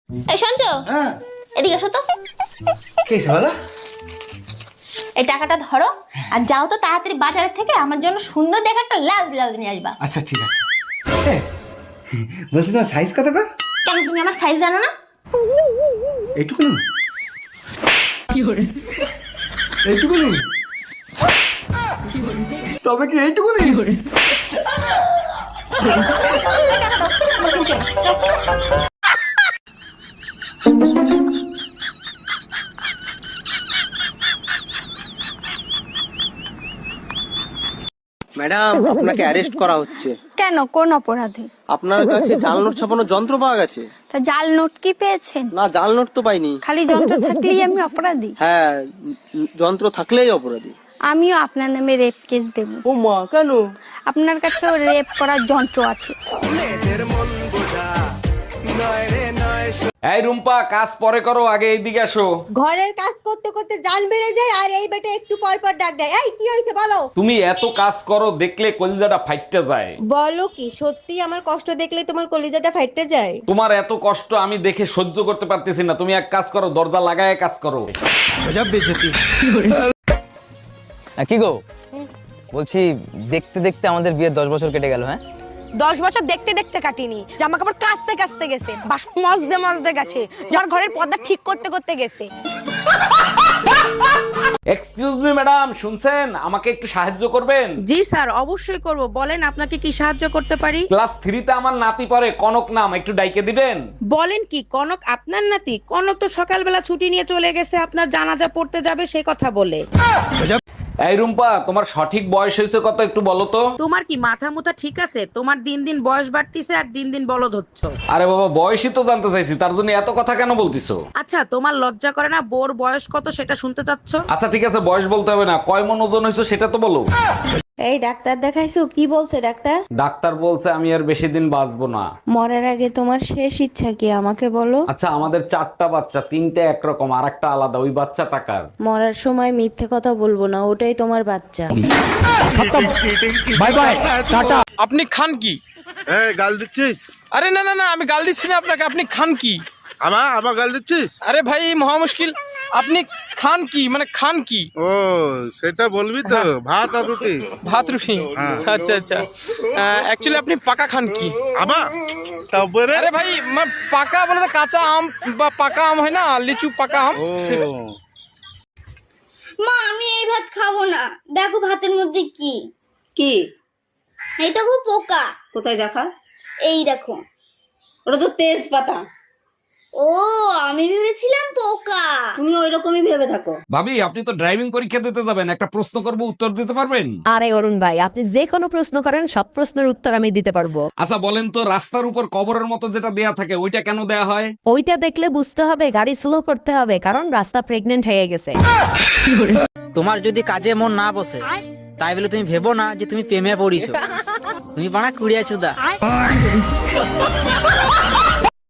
এই শুনছো? হ্যাঁ। এদিকে এসো তো। কি হয়েছে বলো? এই টাকাটা ধরো আর যাও তো তাড়াতাড়ি বাজারের থেকে আমার জন্য সুন্দর দেখে একটা লাল ব্লাউজ নিয়ে আসবা। আচ্ছা ঠিক আছে। বলছি তোমার সাইজ কত গো? কেন তুমি আমার সাইজ জানো না? এইটুকুনি? এইটুকুনি? তবে কি এইটুকুনি? ম্যাডাম, আপনাকে অ্যারেস্ট করা হচ্ছে। কেন, কোন অপরাধে? আপনার কাছে জাল নোট ছাপানোর যন্ত্র পাওয়া গেছে। তা জাল নোট কি পেয়েছেন? না, জাল নোট তো পাইনি। খালি যন্ত্র থাকলেই আমি অপরাধী? হ্যাঁ, যন্ত্র থাকলেই অপরাধী। আমিও আপনার নামে রেপ কেস দেব। ও মা, কেন? আপনার কাছেও রেপ করার যন্ত্র আছে। এই রুম্পা, কাজ পরে করো, আগে এইদিকে আসো। ঘরের কাজ করতে করতে জান বেড়ে যায় আর এই বেটা একটু পর পর ডাক দেয়। এই কি হয়েছে বলো? তুমি এত কাজ করো, দেখলে কলিজাটা ফাইটতে যায়। বলো কি সত্যি আমার কষ্ট দেখলে তোমার কলিজাটা ফাইটে যায়? তোমার এত কষ্ট আমি দেখে সহ্য করতে পারতেছি না। তুমি এক কাজ করো, দরজা লাগায় কাজ করো। কি গো, বলছি দেখতে দেখতে আমাদের বিয়ের 10 বছর কেটে গেল। হ্যাঁ, 10 বছর দেখতে দেখতে কাটিনি, জামা কাপড় কাচতে কাচতে গেছে, বাসন মাজতে মাজতে গেছে, যার ঘরের পর্দা ঠিক করতে করতে গেছে। এক্সকিউজ মি ম্যাডাম, শুনছেন? আমাকে একটু সাহায্য করবেন? জি স্যার, অবশ্যই করব। বলেন আপনাকে কি সাহায্য করতে পারি? ক্লাস 3-তে আমার নাতি পড়ে, কনক নাম, একটু ডাইকে দিবেন? বলেন কি, কনক আপনার নাতি? কনক তো সকালবেলা ছুটি নিয়ে চলে গেছে আপনার জানাজা পড়তে যাবে সে কথা বলে। এই রুম্পা, তোমার সঠিক বয়স হয়েছে কত একটু বলো তো? তোমার কি মাথা মুথা ঠিক আছে? তোমার দিন দিন বয়স বাড়তিছে আর দিন দিন বলদ হচ্ছ। আরে বাবা, বয়সই তো জানতে চাইছি, তার জন্য এত কথা কেন বলতিছো? আচ্ছা, তোমার লজ্জা করে না বোর বয়স কত সেটা শুনতে চাচ্ছ? আচ্ছা ঠিক আছে, বয়স বলতে হবে না, কয় মন ওজন হয়েছে সেটা তো বলো। এই ডাক্তার দেখাইছো? কি বলছে ডাক্তার? ডাক্তার বলছে আমি আর বেশি দিন বাঁচবো না। মরার আগে তোমার শেষ ইচ্ছা কি আমাকে বলো? আচ্ছা, আমাদের 4টা বাচ্চা, 3টে একরকম আর একটা আলাদা, ওই বাচ্চা টাকার। মরার সময় মিথ্যে কথা বলবো না, ওটাই তোমার বাচ্চা। Bye bye, tata. আপনি খান কি? এই গাল দিচ্ছিস? আরে না না না, আমি গাল দিচ্ছি না আপনাকে। আপনি খান কি? আমার গাল দিচ্ছিস? আরে ভাই, মহা মুশকিল। আপনি খান কি, মানে খান কি? ও সেটা বলবি তো? ভাত আর রুটি। ভাত রুটি? আচ্ছা আচ্ছা। অ্যাকচুয়ালি আপনি পাকা খান কি? আমার তারপরে আরে ভাই, পাকা বলে তো কাঁচা আম বা পাকা আম হয় না, লিচু পাকা আম। ও মা, আমি এই ভাত খাবো না। দেখো ভাতের মধ্যে কি কি? এই দেখো পোকা। কোথায় দেখা? এই দেখো। ওটা তো তেজপাতা। ও, আমি ভেবেছিলাম পোকা। তুমি ওই রকমই ভেবে থাকো। ভাবি, আপনি তো ড্রাইভিং পরীক্ষা দিতে যাবেন, একটা প্রশ্ন করব, উত্তর দিতে পারবেন? আরে অরুণ ভাই, আপনি যে কোনো প্রশ্ন করেন, সব প্রশ্নের উত্তর আমি দিতে পারবো। আচ্ছা বলেন তো, রাস্তার উপর কবরের মতো যেটা দেয়া থাকে ওইটা কেন দেয়া হয়? ওইটা দেখলে বুঝতে হবে গাড়ি স্লো করতে হবে, কারণ রাস্তা প্রেগনেন্ট হয়ে গেছে। তোমার যদি কাজে মন না বসে, তাই বলে তুমি ভেবো না যে তুমি প্রেমে পড়িছো। তুমি বানা কুড়িয়া চুদা।